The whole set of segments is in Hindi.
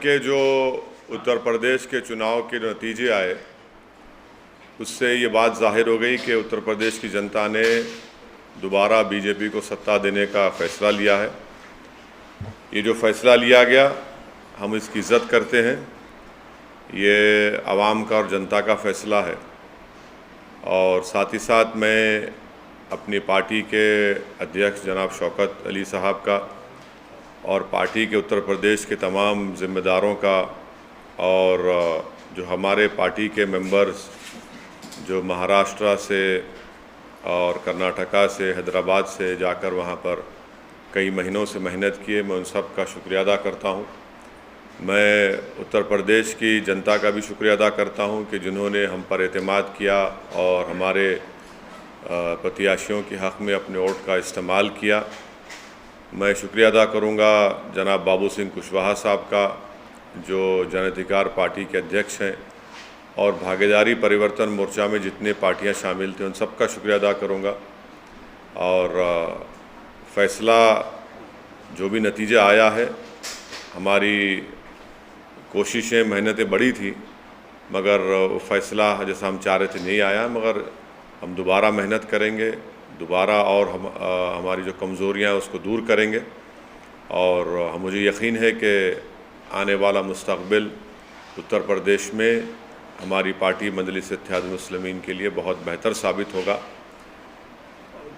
के जो उत्तर प्रदेश के चुनाव के नतीजे आए उससे ये बात जाहिर हो गई कि उत्तर प्रदेश की जनता ने दोबारा बीजेपी को सत्ता देने का फ़ैसला लिया है। ये जो फ़ैसला लिया गया हम इसकी इज़्ज़त करते हैं। ये आवाम का और जनता का फ़ैसला है और साथ ही साथ मैं अपनी पार्टी के अध्यक्ष जनाब शौकत अली साहब का और पार्टी के उत्तर प्रदेश के तमाम ज़िम्मेदारों का और जो हमारे पार्टी के मेंबर्स जो महाराष्ट्र से और कर्नाटका से हैदराबाद से जाकर वहाँ पर कई महीनों से मेहनत किए, मैं उन सब का शुक्रिया अदा करता हूँ। मैं उत्तर प्रदेश की जनता का भी शुक्रिया अदा करता हूँ कि जिन्होंने हम पर एतमाद किया और हमारे प्रत्याशियों के हक़ में अपने वोट का इस्तेमाल किया। मैं शुक्रिया अदा करूँगा जनाब बाबू सिंह कुशवाहा साहब का जो जन अधिकार पार्टी के अध्यक्ष हैं, और भागीदारी परिवर्तन मोर्चा में जितने पार्टियां शामिल थे उन सब का शुक्रिया अदा करूँगा। और फ़ैसला जो भी नतीजा आया है, हमारी कोशिशें मेहनतें बड़ी थी मगर वो फ़ैसला जैसा हम चाह रहे थे नहीं आया, मगर हम दोबारा मेहनत करेंगे, दोबारा और हमारी जो कमज़ोरियाँ हैं उसको दूर करेंगे। और मुझे यकीन है कि आने वाला मुस्तक़बिल उत्तर प्रदेश में हमारी पार्टी मजलिस इत्तेहाद मुस्लिमीन के लिए बहुत बेहतर साबित होगा।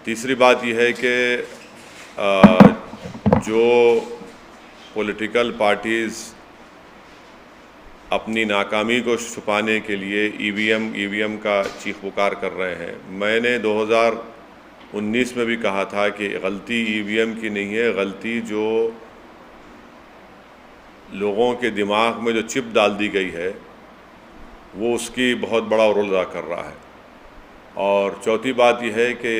तीसरी बात यह है कि जो पॉलिटिकल पार्टीज़ अपनी नाकामी को छुपाने के लिए ईवीएम का चीख पुकार कर रहे हैं, मैंने 2019 में भी कहा था कि गलती ईवीएम की नहीं है, गलती जो लोगों के दिमाग में जो चिप डाल दी गई है वो उसकी बहुत बड़ा रोल अदा कर रहा है। और चौथी बात यह है कि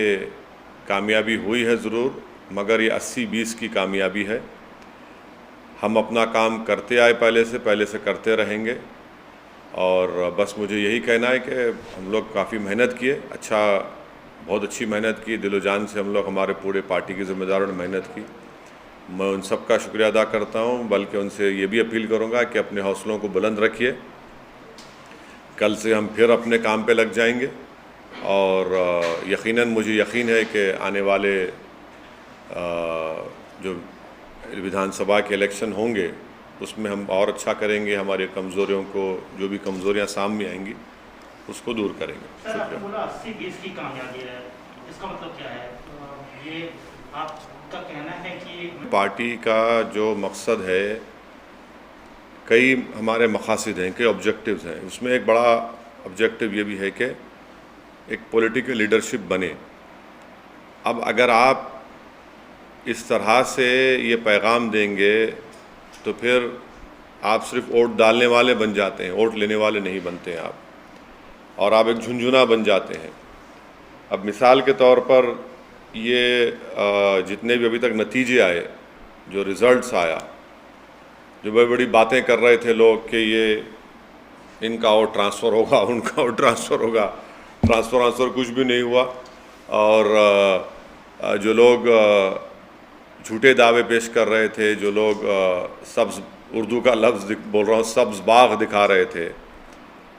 कामयाबी हुई है ज़रूर, मगर ये 80-20 की कामयाबी है। हम अपना काम करते आए, पहले से करते रहेंगे। और बस मुझे यही कहना है कि हम लोग काफ़ी मेहनत किए, बहुत अच्छी मेहनत की, दिलो जान से हम लोग, हमारे पूरे पार्टी के ज़िम्मेदारों ने मेहनत की। मैं उन सब का शुक्रिया अदा करता हूँ, बल्कि उनसे ये भी अपील करूँगा कि अपने हौसलों को बुलंद रखिए। कल से हम फिर अपने काम पे लग जाएंगे और यकीनन मुझे यकीन है कि आने वाले जो विधानसभा के इलेक्शन होंगे उसमें हम और अच्छा करेंगे, हमारी कमज़ोरियों को, जो भी कमज़ोरियाँ सामने आएंगी उसको दूर करेंगे। सर, आपने बोला 80-20 की कामयाबी है, इसका मतलब क्या है? ये आपका कहना है कि पार्टी का जो मकसद है, कई हमारे मकासद हैं, कई ऑब्जेक्टिव्स हैं, उसमें एक बड़ा ऑब्जेक्टिव ये भी है कि एक पॉलिटिकल लीडरशिप बने। अब अगर आप इस तरह से ये पैगाम देंगे तो फिर आप सिर्फ वोट डालने वाले बन जाते हैं, वोट लेने वाले नहीं बनते हैं आप, और आप एक झुंझुना बन जाते हैं। अब मिसाल के तौर पर ये जितने भी अभी तक नतीजे आए, जो रिज़ल्ट्स आया, जो बड़ी बड़ी बातें कर रहे थे लोग कि ये इनका वोट ट्रांसफ़र होगा, उनका वोट ट्रांसफ़र होगा, ट्रांसफ़र कुछ भी नहीं हुआ। और जो लोग झूठे दावे पेश कर रहे थे, जो लोग सब्ज़, उर्दू का लफ्ज़ बोल रहा हूँ, सब्ज़ बाग दिखा रहे थे,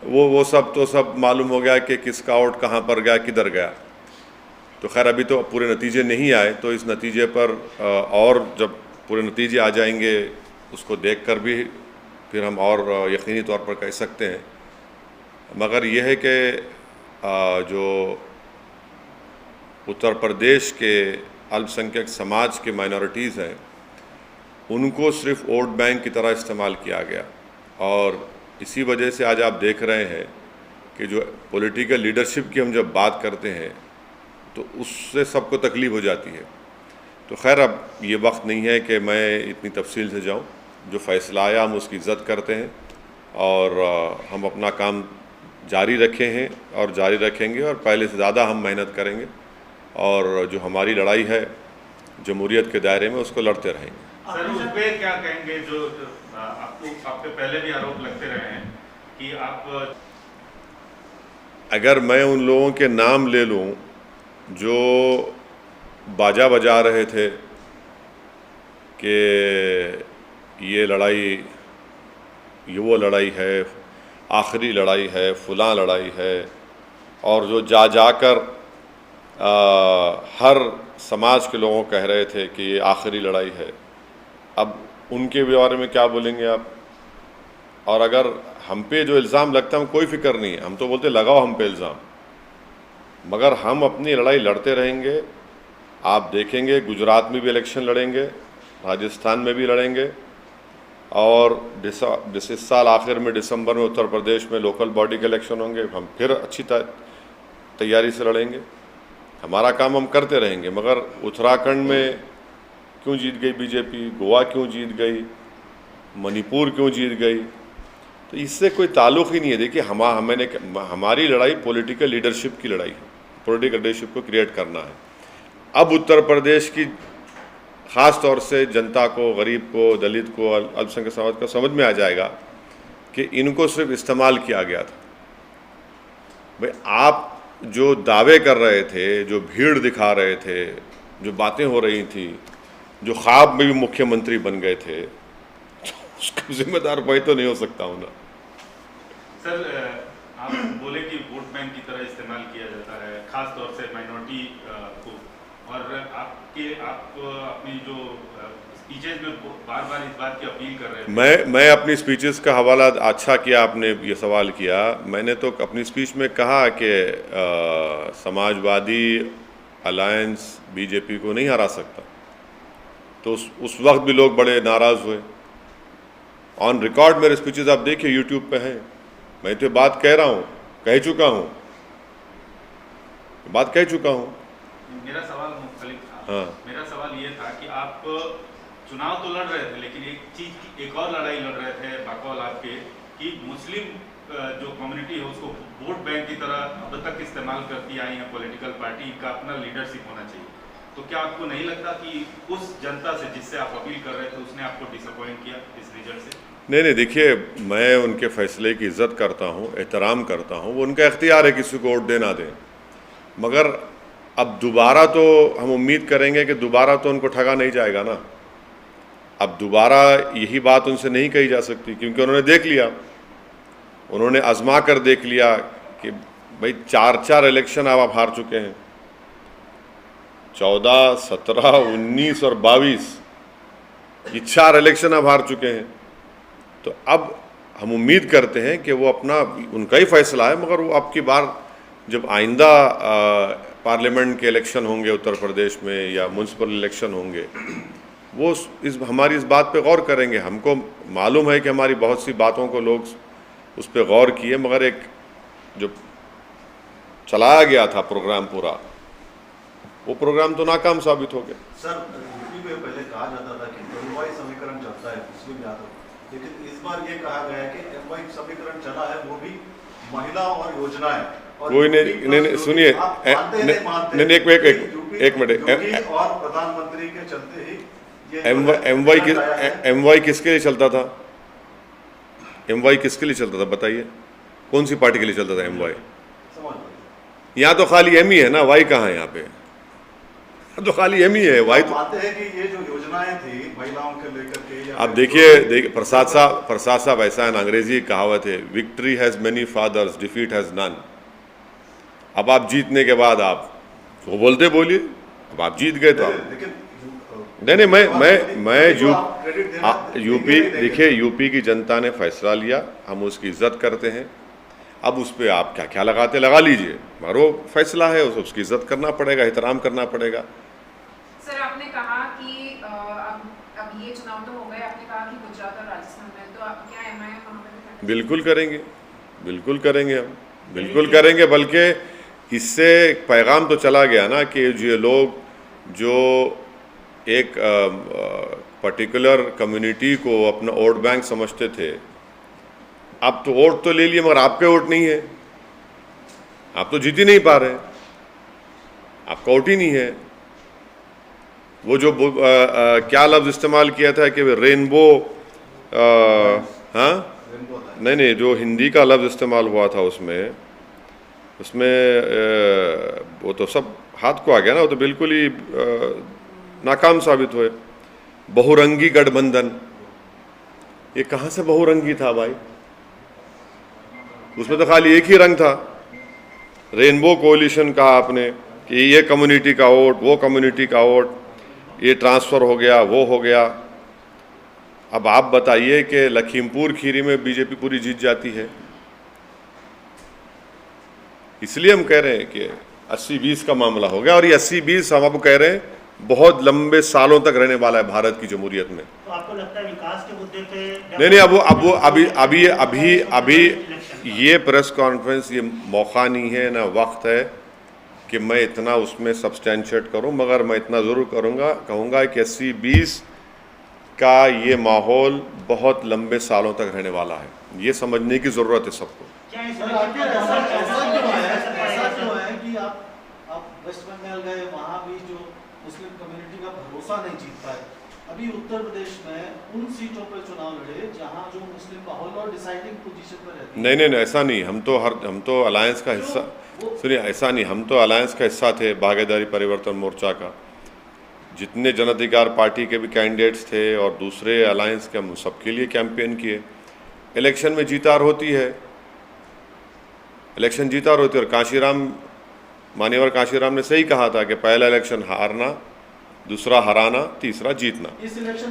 वो सब मालूम हो गया कि किसका वोट कहाँ पर गया, किधर गया। तो खैर अभी तो पूरे नतीजे नहीं आए, तो इस नतीजे पर और जब पूरे नतीजे आ जाएंगे उसको देखकर भी फिर हम और यकीनी तौर पर कह सकते हैं। मगर यह है कि जो उत्तर प्रदेश के अल्पसंख्यक समाज के माइनॉरिटीज़ हैं उनको सिर्फ वोट बैंक की तरह इस्तेमाल किया गया, और इसी वजह से आज आप देख रहे हैं कि जो पॉलिटिकल लीडरशिप की हम जब बात करते हैं तो उससे सबको तकलीफ़ हो जाती है। तो खैर अब ये वक्त नहीं है कि मैं इतनी तफसील से जाऊं। जो फ़ैसला आया हम उसकी इज़्ज़त करते हैं और हम अपना काम जारी रखे हैं और जारी रखेंगे, और पहले से ज़्यादा हम मेहनत करेंगे, और जो हमारी लड़ाई है जमहूरियत के दायरे में उसको लड़ते रहेंगे। सर, उस पर क्या कहेंगे जो आपको, आप पे पहले भी आरोप लगते रहे हैं कि आप, अगर मैं उन लोगों के नाम ले लूं जो बाजा बजा रहे थे कि ये लड़ाई ये वो लड़ाई है, आखिरी लड़ाई है, फलां लड़ाई है, और जो जाकर हर समाज के लोगों कह रहे थे कि ये आखिरी लड़ाई है, अब उनके बारे में क्या बोलेंगे आप? और अगर हम पे जो इल्ज़ाम लगता है, हम कोई फिक्र नहीं है, हम तो बोलते लगाओ हम पे इल्ज़ाम, मगर हम अपनी लड़ाई लड़ते रहेंगे। आप देखेंगे गुजरात में भी इलेक्शन लड़ेंगे, राजस्थान में भी लड़ेंगे, और इस साल आखिर में दिसंबर में उत्तर प्रदेश में लोकल बॉडी के इलेक्शन होंगे, हम फिर अच्छी तैयारी से लड़ेंगे। हमारा काम हम करते रहेंगे। मगर उत्तराखंड में क्यों जीत गई बीजेपी, गोवा क्यों जीत गई, मणिपुर क्यों जीत गई, तो इससे कोई ताल्लुक़ ही नहीं है। देखिए हमारी लड़ाई पॉलिटिकल लीडरशिप की लड़ाई है, पॉलिटिकल लीडरशिप को क्रिएट करना है। अब उत्तर प्रदेश की ख़ास तौर से जनता को, गरीब को, दलित को, अल्पसंख्यक समाज को समझ में आ जाएगा कि इनको सिर्फ इस्तेमाल किया गया था। भाई आप जो दावे कर रहे थे, जो भीड़ दिखा रहे थे, जो बातें हो रही थी, जो ख्वाब में भी मुख्यमंत्री बन गए थे, तो उसका जिम्मेदार भाई तो नहीं हो सकता हूँ ना। सर, आप बोले कि वोट बैंक की तरह इस्तेमाल किया जाता है, खास तौर से माइनॉरिटी को, और आप अपनी जो स्पीचेज में बार बार इस बात की अपील कर रहे थे। मैं अपनी स्पीचेस का हवाला, अच्छा किया आपने ये सवाल किया। मैंने तो अपनी स्पीच में कहा कि समाजवादी अलायंस बीजेपी को नहीं हरा सकता, तो उस वक्त भी लोग बड़े नाराज़ हुए। ऑन रिकॉर्ड मेरे स्पीचेस आप देखिए, यूट्यूब पे हैं। मैं तो बात कह रहा हूँ, कह चुका हूँ, बात कह चुका हूँ। मेरा सवाल मुख्तलिफ था। हाँ, मेरा सवाल ये था कि आप चुनाव तो लड़ रहे थे, लेकिन एक और लड़ाई लड़ रहे थे बकौल आपके कि मुस्लिम जो कम्युनिटी है उसको वोट बैंक की तरह अब तक इस्तेमाल करती आई है पॉलिटिकल पार्टी का, अपना लीडरशिप होना चाहिए। तो क्या आपको नहीं लगता कि उस जनता से जिससे आप अपील कर रहे थे उसने आपको डिसअपॉइंट किया इस रिजल्ट से? नहीं, देखिए मैं उनके फैसले की इज़्ज़त करता हूँ, एहतराम करता हूँ, वो उनका इख्तियार है किसी को वोट देना दें। मगर अब दोबारा तो हम उम्मीद करेंगे कि दोबारा तो उनको ठगा नहीं जाएगा ना। अब दोबारा यही बात उनसे नहीं कही जा सकती, क्योंकि उन्होंने देख लिया, उन्होंने आजमा कर देख लिया कि भाई 4 इलेक्शन आप हार चुके हैं, 14, 17, 19 और 22, ये 4 इलेक्शन आप हार चुके हैं। तो अब हम उम्मीद करते हैं कि वो अपना, उनका ही फैसला है, मगर वो आपकी बार जब आइंदा पार्लियामेंट के इलेक्शन होंगे उत्तर प्रदेश में या म्यूनसिपल इलेक्शन होंगे, वो हमारी इस बात पे गौर करेंगे। हमको मालूम है कि हमारी बहुत सी बातों को लोग उस पर गौर किए, मगर एक जो चलाया गया था प्रोग्राम पूरा, वो प्रोग्राम तो नाकाम साबित हो गया। सर, यूपी में पहले कहा जाता था कि एमवाई समीकरण चलता है मुस्लिम यादव, लेकिन इस बार ये कहा गया है कि एमवाई समीकरण चला है, वो भी महिला और योजनाएं। कोई नहीं, सुनिए, एक मिनट, और प्रधानमंत्री के चलते ही एमवाई किसके लिए चलता था? एमवाई किसके लिए चलता था बताइए? कौन सी पार्टी के लिए चलता था एमवाई? यहाँ तो खाली एम ही है ना, वाई कहाँ है यहाँ पे? तो खाली एम ही है, वाई तो मानते हैं कि ये जो योजनाएं थी महिलाओं के लेकर के। अब देखिए प्रसाद साहब ऐसा है ना, अंग्रेजी कहावत है, victory has many fathers, defeat has none. अब आप जीतने के बाद आप वो बोलते बोलिए, अब आप जीत गए तो आप नहीं, मैं यूपी, देखिए यूपी की जनता ने फैसला लिया, हम उसकी इज्जत करते हैं। अब उस पर आप क्या लगाते लगा लीजिए, मगर वो फैसला है, उसकी इज्जत करना पड़ेगा, एहतराम करना पड़ेगा। सर, आपने कहा कि अब ये चुनाव तो हो गए, आपने कहा कि गुजरात और राजस्थान में, तो आप क्या एमआईएम वहाँ पे? बिल्कुल करेंगे, बिल्कुल करेंगे, हम बिल्कुल करेंगे। बल्कि इससे पैगाम तो चला गया ना कि ये लोग जो एक पर्टिकुलर कम्युनिटी को अपना वोट बैंक समझते थे, अब तो वोट तो ले लिए, मगर आपके वोट नहीं है, आप तो जीत ही नहीं पा रहे, आपका वोट ही नहीं है। वो जो क्या लफ्ज़ इस्तेमाल किया था कि रेनबो, हाँ नहीं, जो हिंदी का लफ्ज़ इस्तेमाल हुआ था उसमें वो तो सब हाथ को आ गया ना, वो तो बिल्कुल ही नाकाम साबित हुए। बहुरंगी गठबंधन, ये कहाँ से बहुरंगी था भाई? उसमें तो खाली एक ही रंग था। रेनबो कोalition कहा आपने कि ये कम्युनिटी का वोट, वो कम्युनिटी का वोट, ये ट्रांसफ़र हो गया, वो हो गया। अब आप बताइए कि लखीमपुर खीरी में बीजेपी पूरी जीत जाती है। इसलिए हम कह रहे हैं कि 80-20 का मामला हो गया, और ये 80-20 हम आपको कह रहे हैं बहुत लंबे सालों तक रहने वाला है भारत की जमहूरियत में। तो आपको लगता है विकास के मुद्दे पे नहीं, अभी ये प्रेस कॉन्फ्रेंस ये मौका नहीं है, ना वक्त है कि मैं इतना उसमें सब्सटेंशिएट करूं, मगर मैं इतना ज़रूर कहूँगा कि 80-20 का ये माहौल बहुत लंबे सालों तक रहने वाला है। ये समझने की ज़रूरत है सबको। क्या इस सर, इलेक्शन आखिर का ऐसा असर ऐसा कैसा क्यों है कि आप वेस्ट बंगाल गए, वहाँ भी जो मुस्लिम कम्युनिटी का भरोसा नहीं जीत पाए। अभी उत्तर प्रदेश में उन सीटों पर चुनाव लड़े जहाँ जो मुस्लिम माहौल और डिसाइडिंग पोजीशन पर रहते हैं। नहीं, ऐसा नहीं। हम तो अलायंस का हिस्सा, सुनिए, ऐसा नहीं, हम तो अलायंस का हिस्सा थे, भागीदारी परिवर्तन मोर्चा का। जितने जन अधिकार पार्टी के भी कैंडिडेट्स थे और दूसरे अलायंस के, हम सबके लिए कैंपेन किए। इलेक्शन में जीतार होती है, इलेक्शन जीतार होती है। और काशीराम, मान्यवर काशीराम ने सही कहा था कि पहला इलेक्शन हारना, दूसरा हराना, तीसरा जीतना।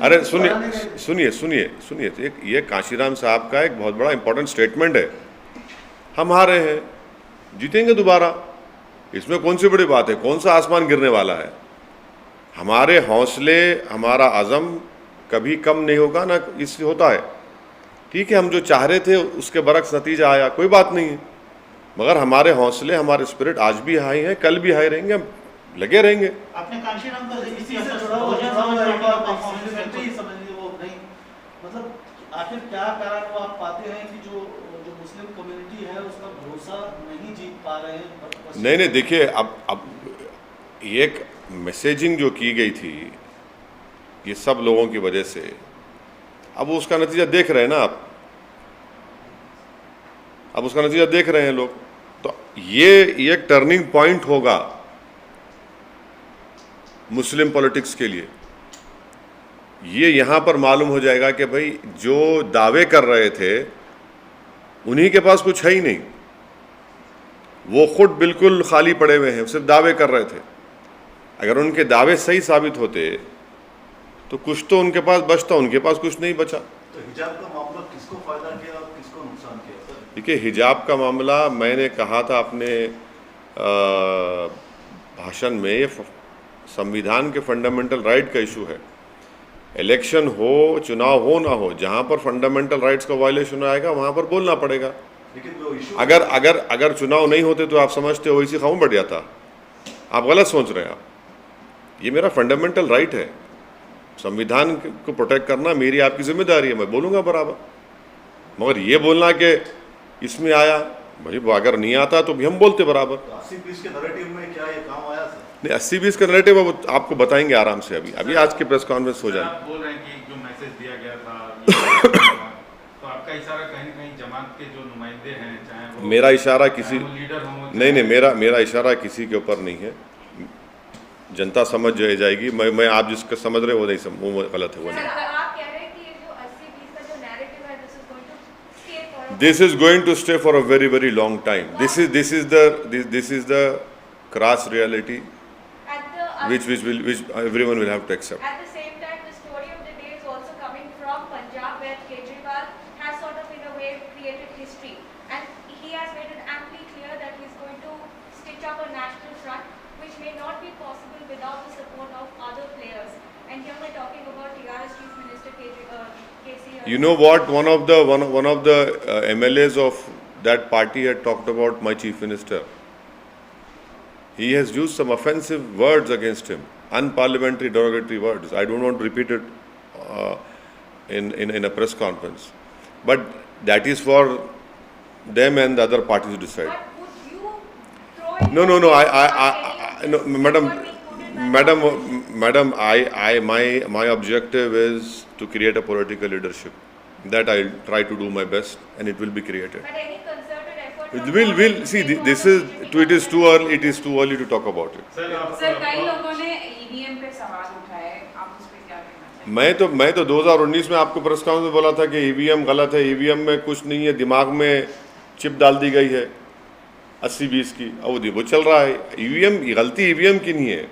अरे सुनिए, ये काशीराम साहब का एक बहुत बड़ा इंपॉर्टेंट स्टेटमेंट है। हम हारे हैं, जीतेंगे दोबारा, इसमें कौन सी बड़ी बात है? कौन सा आसमान गिरने वाला है? हमारे हौसले, हमारा अज़म कभी कम नहीं होगा ना, इससे होता है। ठीक है, हम जो चाह रहे थे उसके बरक्स नतीजा आया, कोई बात नहीं है, मगर हमारे हौसले, हमारे स्पिरिट आज भी हाई हैं, कल भी हाई रहेंगे, हम लगे रहेंगे। आपने कांशीराम का इसी से जुड़ा हुआ वो नहीं, मतलब आखिर क्या कारण वो आप पाते हैं कि जो मुस्लिम कम्युनिटी है उसका भरोसा नहीं जीत पा रहे हैं? नहीं, देखिए, अब एक मैसेजिंग जो की गई थी ये सब लोगों की वजह से, अब उसका नतीजा देख रहे हैं ना आप, अब उसका नतीजा देख रहे हैं लोग। तो ये एक टर्निंग पॉइंट होगा मुस्लिम पॉलिटिक्स के लिए। ये यहाँ पर मालूम हो जाएगा कि भाई जो दावे कर रहे थे उन्हीं के पास कुछ है ही नहीं, वो खुद बिल्कुल खाली पड़े हुए हैं, सिर्फ दावे कर रहे थे। अगर उनके दावे सही साबित होते तो कुछ तो उनके पास बचता, उनके पास कुछ नहीं बचा। तो हिजाब का मामला किसको फायदा किया और किसको नुकसान किया सर? देखिए, हिजाब का मामला मैंने कहा था अपने भाषण में, ये संविधान के फंडामेंटल राइट का इशू है। इलेक्शन हो, चुनाव हो ना हो, जहाँ पर फंडामेंटल राइट्स का वायलेशन आएगा वहाँ पर बोलना पड़ेगा। लेकिन वो इशू अगर चुनाव नहीं होते तो आप समझते हो इसी खाऊं बढ़ जाता। आप गलत सोच रहे हैं। आप, ये मेरा फंडामेंटल राइट है, संविधान को प्रोटेक्ट करना मेरी आपकी जिम्मेदारी है, मैं बोलूँगा बराबर। मगर ये बोलना कि इसमें आया, भाई अगर नहीं आता तो भी हम बोलते बराबर। 80-20 के नैरेटिव में क्या ये काम आया सर? नहीं, 80-20 का नैरेटिव अब आपको बताएंगे आराम से, अभी आज की प्रेस कॉन्फ्रेंस हो जाए। आप बोल रहे हैं कि जो मैसेज दिया गया था तो आपका इशारा कहीं न कहीं जमात के जो नुमाइंदे हैं, चाहे वो मेरा इशारा किसी, लीडर हों, नहीं, मेरा इशारा किसी के ऊपर नहीं है। जनता समझ जाएगी। मैं आप जिसका समझ रहे हो नहीं, वो गलत है, वो नहीं। आप कह रहे हैं कि ये जो 80-20 का जो नैरेटिव है, This is going to stay for a very, very long time. This is the crass reality which everyone will have to accept. At the same time, the story of the day is also coming from Punjab, where Kejriwal has sort of in a way created history, and he has made it amply clear that he is going to stitch up a national front, which may not be possible without the support of other players. And here we're talking about TRS Chief Minister KC. You know what? One of the MLAs of that party had talked about my chief minister. He has used some offensive words against him, unparliamentary, derogatory words. I don't want to repeat it in a press conference, but that is for them and the other parties to decide. But would you throw in No, no, madam, my objective is to create a political leadership. That I'll try to do my best, and it will be created. But any concerted effort? We'll see. It is too early to talk about it. Sir, कई लोगों ने ईवीएम पे सवाल उठाए, आप उस पे क्या कहना चाहेंगे? मैं तो 2019 में आपको प्रेस कॉन्फ्रेंस में बोला था कि ईवीएम गलत है, ईवीएम में कुछ नहीं है, दिमाग में चिप डाल दी गई है 80-20 की, अब वो चल रहा है। ईवीएम गलती ईवीएम की नहीं है,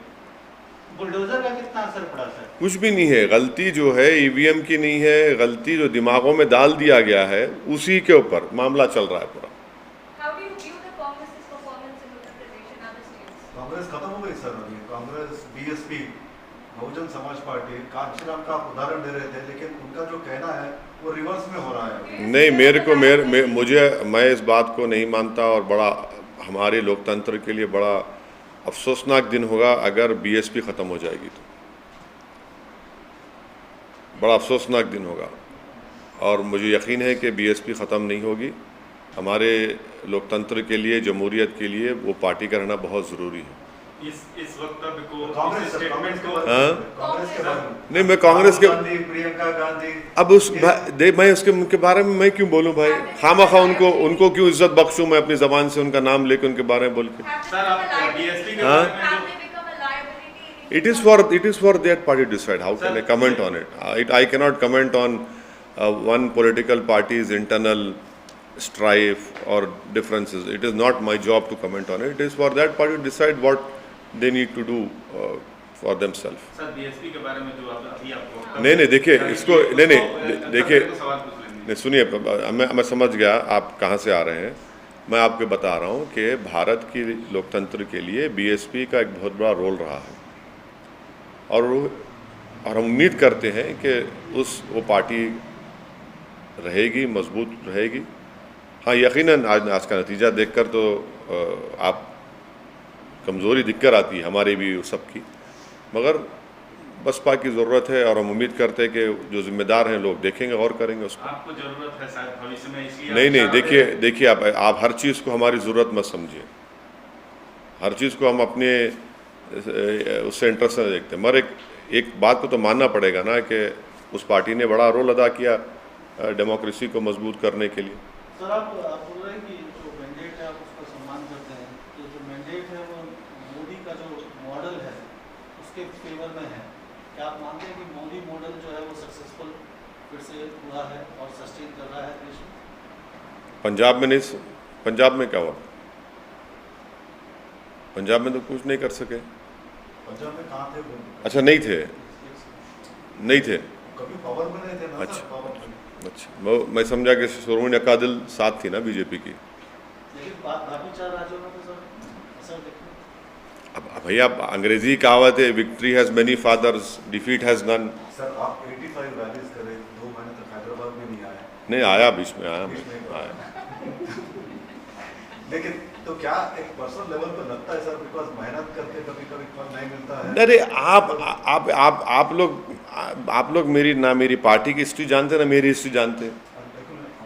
बुलडोजर का कितना असर पड़ा सर? कुछ भी नहीं है। गलती जो है ईवीएम की नहीं है, गलती जो दिमागों में डाल दिया गया है उसी के ऊपर मामला चल रहा है पूरा। How do you view the Congress's performance in Uttar Pradesh and other states? Congress खत्म हो गई सर अभी। कांग्रेस, बीएसपी, बहुजन समाज पार्टी, कांचीराम का आप उदाहरण दे रहे थे, लेकिन उनका जो कहना है वो रिवर्स में हो रहा है। नहीं, मैं इस बात को नहीं मानता, और बड़ा हमारे लोकतंत्र के लिए बड़ा अफसोसनाक दिन होगा अगर बीएसपी ख़त्म हो जाएगी, तो बड़ा अफसोसनाक दिन होगा। और मुझे यकीन है कि बीएसपी ख़त्म नहीं होगी। हमारे लोकतंत्र के लिए, जमहूरियत के लिए वो पार्टी का रहना बहुत ज़रूरी है। इस वक्तव्य को, कांग्रेस इस सर, स्टेटमेंट को, कांग्रेस के बारे में नहीं, मैं कांग्रेस के गांधी, प्रियंका गांधी, अब मैं उसके बारे में मैं क्यों बोलूं भाई? खामखा उनको क्यों इज्जत बख्शूं मैं अपनी ज़बान से उनका नाम लेके उनके बारे में बोल के? सर आप बीएसपी के हाँ? बारे में Have they become a liability? It is for that party to decide. How can I comment on it? I cannot comment on one political party's internal strife or differences. It is not my job to comment on it. It is for that party to decide what they need to do for themselves. Sir BSP के बारे में जो अभी आपको नहीं, देखिए इसको देखिए सवाल पूछ लेंगे। नहीं, सुनिए, मैं समझ गया आप कहाँ से आ रहे हैं। मैं आपको बता रहा हूँ कि भारत की लोकतंत्र के लिए बीएसपी का एक बहुत बड़ा रोल रहा है, और हम उम्मीद करते हैं कि वो पार्टी रहेगी, मजबूत रहेगी। हाँ, यकीनन आज का नतीजा देखकर तो आप कमज़ोरी दिखकर आती है हमारी भी सबकी, मगर बसपा की ज़रूरत है, और हम उम्मीद करते हैं कि जो जिम्मेदार हैं लोग देखेंगे और करेंगे उसको। आपको जरूरत है शायद भविष्य में, इसलिए नहीं, देखिए आप हर चीज़ को हमारी ज़रूरत मत समझिए। हर चीज़ को हम अपने उससे इंटरेस्ट से देखते हैं, मगर एक बात को तो मानना पड़ेगा ना कि उस पार्टी ने बड़ा रोल अदा किया डेमोक्रेसी को मजबूत करने के लिए। सर आप बोल रहे हैं कि जो मैंडेट है आप उसका सम्मान करते हैं, तो जो मैंडेट है वो मोदी का जो मॉडल है उसके फेवर में है। क्या आप मानते हैं कि मोदी मॉडल जो है वो सक्सेसफुल फिर से हुआ है और सस्टेन कर रहा है देश में? पंजाब में क्या हुआ? पंजाब में तो कुछ नहीं कर सके। पंजाब में कहाँ थे वो? अच्छा, नहीं थे कभी पावर में नहीं थे ना। अच्छा। सर, पावर में। अच्छा, मैं समझा कि शिरोमणि अकाली साथ थी ना बीजेपी की। लेकिन बाकी 4 राज्यों में तो सर असर देखिए। अब भैया अंग्रेजी कहावत है, victory has many fathers, defeat has none. Sir आप 85 रैलीज करे, 2 महीने तक हैदराबाद में नहीं आए। नहीं आया, बीच में आया। लेकिन तो क्या एक पर्सनल लेवल पर लगता है सर, बिकॉज मेहनत करके कभी कभी फल नहीं मिलता है। अरे आप लोग मेरी पार्टी की हिस्ट्री जानते ना मेरी हिस्ट्री जानते।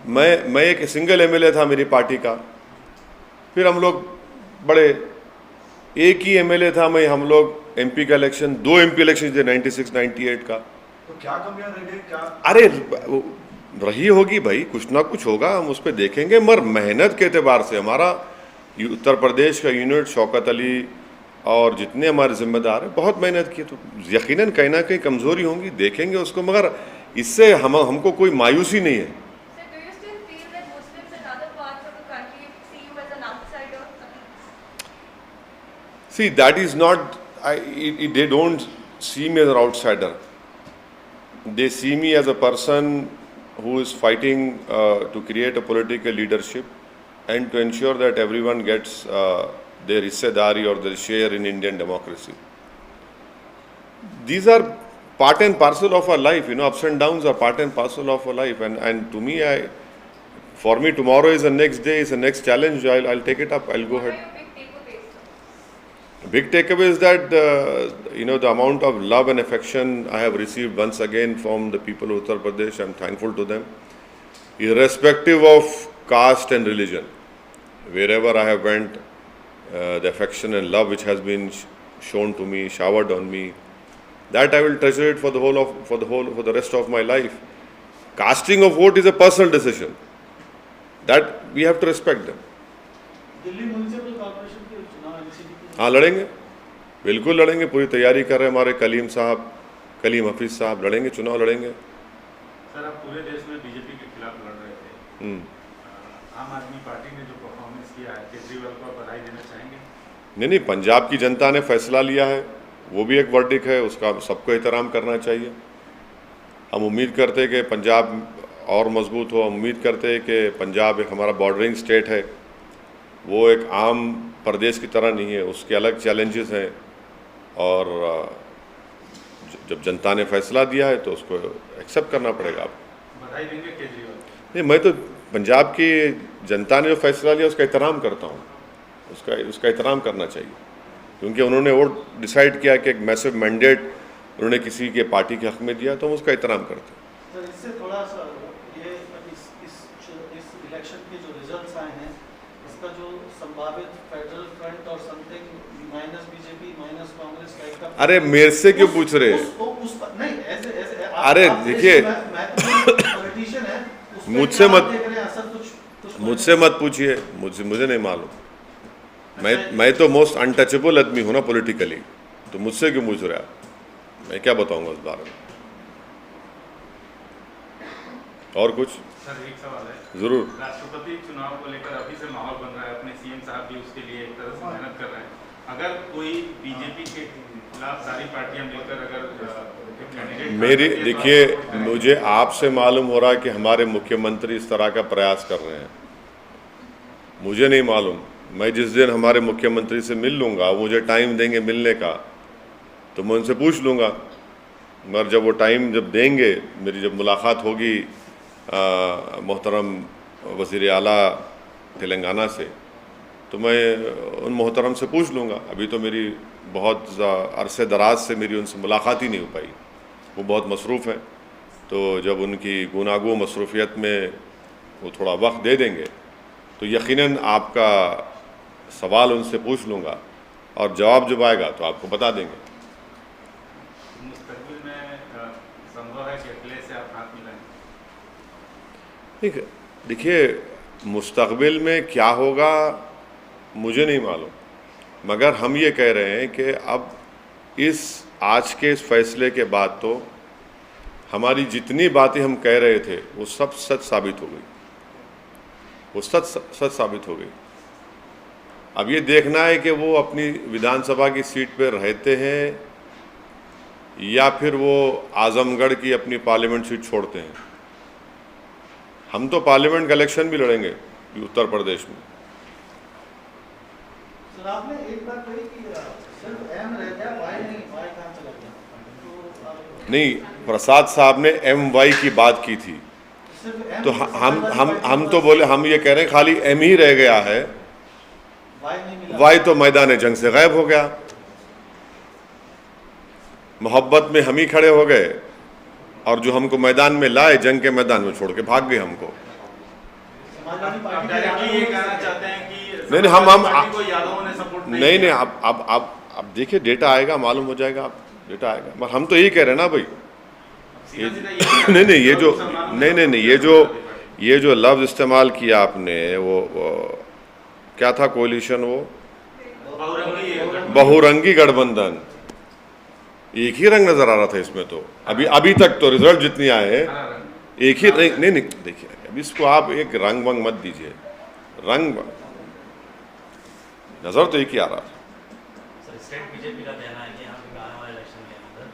मैं एक सिंगल एमएलए था मेरी पार्टी का, फिर हम लोग बड़े, एक ही एमएलए था मैं, हम लोग एमपी का इलेक्शन, 2 एमपी इलेक्शन थे 96-98 का। तो क्या कमियां रह गई? क्या अरे रही होगी भाई, कुछ ना कुछ होगा, हम उस पर देखेंगे, मगर मेहनत के एतबार से हमारा उत्तर प्रदेश का यूनिट, शौकत अली और जितने हमारे जिम्मेदार हैं बहुत मेहनत की, तो यकीनन कहीं ना कहीं कमज़ोरी होंगी, देखेंगे उसको, मगर इससे हमको कोई मायूसी नहीं है। Sir, do you still feel that Muslims in other parts of the country see you as an outsider? See, that is not, they don't see me as an outsider. They see me as a person who is fighting to create a political leadership and to ensure that everyone gets their hissedari or their share in Indian democracy. These are part and parcel of our life, ups and downs are part and parcel of our life, and to me, for me tomorrow is the next day, is the next challenge. I'll take it up, I'll go ahead. What are your big takeaways, sir? Big takeaway is that the amount of love and affection I have received once again from the people of Uttar Pradesh. I'm thankful to them, irrespective of caste and religion. Wherever I have went, the affection and love which has been shown to me, showered on me, that I will treasure it for the rest of my life. Casting of vote is a personal decision. That we have to respect them. Delhi municipal corporation के चुनाव एनसीपी के हाँ, लड़ेंगे, बिल्कुल लड़ेंगे, पूरी तैयारी कर रहे हैं हमारे कलीम साहब, कलीम हफीज़ साहब लड़ेंगे, चुनाव लड़ेंगे। सर, आप पूरे देश में बीजेपी के खिलाफ लड़ रहे थे। आम आदमी पार्टी ने जो परफॉर्मेंस किया है, केजरीवाल को आप बधाई देना चाहेंगे? नहीं, पंजाब की जनता ने फैसला लिया है, वो भी एक वर्डिक्ट है, उसका सबको एहतराम करना चाहिए। हम उम्मीद करते हैं कि पंजाब और मजबूत हो। हम उम्मीद करते हैं कि पंजाब एक हमारा बॉर्डरिंग स्टेट है, वो एक आम प्रदेश की तरह नहीं है, उसके अलग चैलेंजेस हैं। और जब जनता ने फैसला दिया है तो उसको एक्सेप्ट करना पड़ेगा। आप बधाई देंगे केजरीवाल? नहीं, मैं तो पंजाब की जनता ने जो फैसला लिया उसका एहतराम करता हूँ, उसका एहतराम करना चाहिए, क्योंकि उन्होंने वो डिसाइड किया कि एक मैसिव मैंडेट उन्होंने किसी के पार्टी के हक में दिया, तो हम उसका एहतराम करते हैं। सर, इससे थोड़ा सा ये इस इलेक्शन के जो रिजल्ट्स आए हैं, इसका जो संभावित फेडरल फ्रंट और something minus BJP minus Congress type का, अरे मेरे से क्यों पूछ रहे? नहीं, ऐसे अरे देखिए, पॉलिटिशियन है, मुझसे मत पूछिए, मुझे नहीं मालूम। मैं तो मोस्ट अनटचेबल आदमी हूँ ना पॉलिटिकली, तो मुझसे क्यों पूछ रहे आप? मैं क्या बताऊंगा उस बारे में? और कुछ? सर, एक सवाल है। जरूर। राष्ट्रपति चुनाव को लेकर अभी से माहौल बन रहा है, अपने सीएम साहब भी उसके लिए एक तरह से मेहनत कर रहे हैं। अगर कोई बीजेपी के खिलाफ सारी पार्टियां मिलकर अगर कैंडिडेट, मेरी देखिए, मुझे आपसे मालूम हो रहा है कि हमारे मुख्यमंत्री इस तरह का प्रयास कर रहे हैं, मुझे नहीं मालूम। मैं जिस दिन हमारे मुख्यमंत्री से मिल लूँगा, मुझे टाइम देंगे मिलने का, तो मैं उनसे पूछ लूँगा। मगर जब वो टाइम जब देंगे, मेरी जब मुलाकात होगी मोहतरम वज़ीर आला तेलंगाना से, तो मैं उन मोहतरम से पूछ लूँगा। अभी तो मेरी बहुत अरसे दराज से मेरी उनसे मुलाकात ही नहीं हो पाई, वो बहुत मसरूफ़ हैं। तो जब उनकी गुनागो मसरूफियत में वो थोड़ा वक्त दे देंगे, तो यकीनन आपका सवाल उनसे पूछ लूँगा, और जवाब जब आएगा तो आपको बता देंगे। मुस्तकबिल में संभव है कि अखिलेश से आप हाथ मिलाएं? ठीक है, देखिए, मुस्तकबिल में क्या होगा मुझे नहीं मालूम, मगर हम ये कह रहे हैं कि अब आज के इस फैसले के बाद तो हमारी जितनी बातें हम कह रहे थे वो सब सच साबित हो गई, वो सच साबित हो गई। अब ये देखना है कि वो अपनी विधानसभा की सीट पर रहते हैं या फिर वो आजमगढ़ की अपनी पार्लियामेंट सीट छोड़ते हैं। हम तो पार्लियामेंट का इलेक्शन भी लड़ेंगे उत्तर प्रदेश में। सर, आपने एक बात कही कि सिर्फ एम रह गया, वाई नहीं, वाई कहाँ चला गया? नहीं, प्रसाद साहब ने MY की बात की थी, सिर्फ एम, तो हम तो बोले, हम ये कह रहे हैं खाली M ही रह गया है, वाई नहीं मिला। वाई तो मैदान जंग से गायब हो गया। मोहब्बत में हम ही खड़े हो गए, और जो हमको मैदान में लाए, जंग के मैदान में छोड़ के भाग गए हमको। समाजवादी आप पार्टी डायरेक्टली ये कहना चाहते हैं कि नहीं, को यादवों ने सपोर्ट नहीं, अब देखिए, डेटा आएगा, मालूम हो जाएगा, आप डेटा आएगा। मगर हम तो यही कह रहे हैं ना भाई, नहीं, ये जो लफ्ज़ इस्तेमाल किया आपने, वो क्या था कोalition, वो बहुरंगी गठबंधन, एक ही रंग नजर आ रहा था इसमें तो। अभी तक तो रिजल्ट जितनी आए हैं एक ही। नहीं, देखिए, अभी इसको आप एक रंग वंग मत दीजिए, रंग नजर तो एक ही आ रहा था। सर, स्टेट बीजेपी का कहना है कि यहाँ पे आने वाले इलेक्शन के अंदर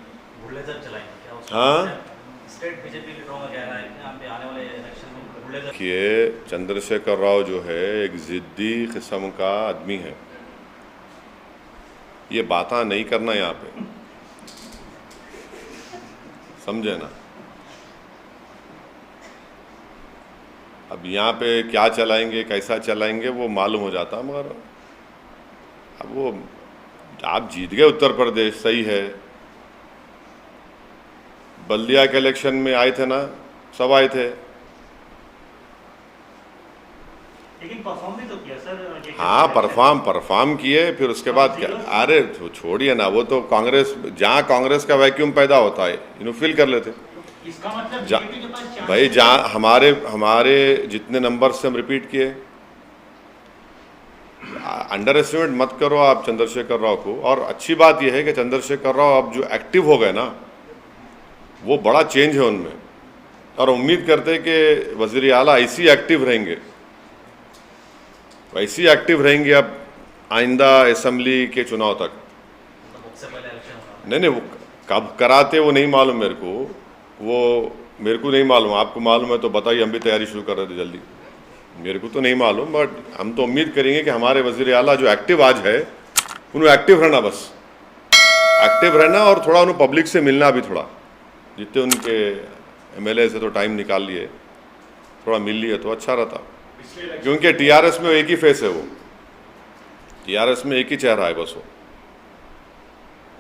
बुलडोजर चलाएंगे, क्या उसका? हाँ, स्टेट बीजेपी लीडरों का कहना है कि यहाँ पे आने वाले इलेक्शन में बुलडोजर। देखिए, चंद्रशेखर राव जो है एक ज़िद्दी किस्म का आदमी है, ये बातें नहीं करना यहाँ पे, समझे ना। अब यहाँ पे क्या चलाएंगे, कैसा चलाएंगे, वो मालूम हो जाता। मगर अब वो आप जीत गए उत्तर प्रदेश, सही है। बल्दिया के इलेक्शन में आए थे ना, सब आए थे। लेकिन परफॉर्म भी तो किया सर। हाँ, परफॉर्म किए, फिर उसके बाद क्या? अरे छोड़िए ना, वो तो कांग्रेस, जहाँ कांग्रेस का वैक्यूम पैदा होता है फिल कर लेते। इसका मतलब बीजेपी के पास चांस भाई, जहाँ हमारे जितने नंबर से हम रिपीट किए, अंडर एस्टिमेट मत करो आप चंद्रशेखर राव को। और अच्छी बात यह है कि चंद्रशेखर राव अब जो एक्टिव हो गए ना, वो बड़ा चेंज है उनमें, और उम्मीद करते हैं कि वज़ीर आला ऐसी एक्टिव रहेंगे, वैसी एक्टिव रहेंगे अब आइंदा असम्बली के चुनाव तक। मतलब उससे पहले इलेक्शन होगा। नहीं, वो कब कराते वो नहीं मालूम मेरे को, वो मेरे को नहीं मालूम, आपको मालूम है तो बताइए, हम भी तैयारी शुरू कर रहे थे जल्दी। मेरे को तो नहीं मालूम, बट हम तो उम्मीद करेंगे कि हमारे वज़ीर आला जो एक्टिव आज है, उन्हें एक्टिव रहना, बस एक्टिव रहना, और थोड़ा उन्हें पब्लिक से मिलना भी, थोड़ा जितने उनके MLA से तो टाइम निकाल लिए, थोड़ा मिल लिए तो अच्छा रहता, क्योंकि TRS में एक ही फेस है, वो TRS में एक ही चेहरा है बस, वो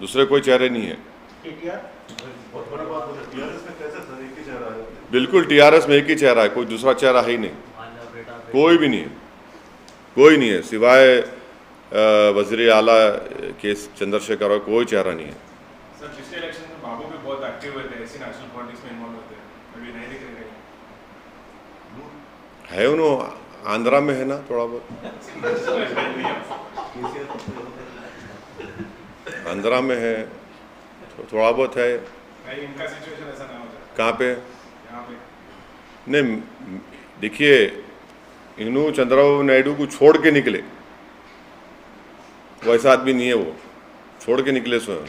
दूसरे कोई चेहरे नहीं है। बहुत बड़ी बात बोले, टीआरएस में कैसे सर एक ही चेहरा है? बिल्कुल TRS में एक ही चेहरा है, कोई दूसरा चेहरा है ही नहीं, कोई भी नहीं है, कोई नहीं है, सिवाय वज़ीर आला के चंद्रशेखर और कोई चेहरा नहीं है। सर पिछले इलेक्शन में बाबू भी बहुत एक्टिव हुए थे, ऐसे नेशनल पॉलिटिक्स में इन्वॉल्व होते हैं, अभी नहीं दिख रहे है उन्होंने आंध्रा में है ना थोड़ा बहुत, आंध्रा में है, थोड़ा बहुत है। नहीं, इनका सिचुएशन ऐसा ना हो जाए। कहाँ पे? यहाँ पे नहीं, देखिए, इन्हों चंद्रबाबू नायडू को छोड़ के निकले, वैसा आदमी नहीं है वो, छोड़ के निकले स्वयं।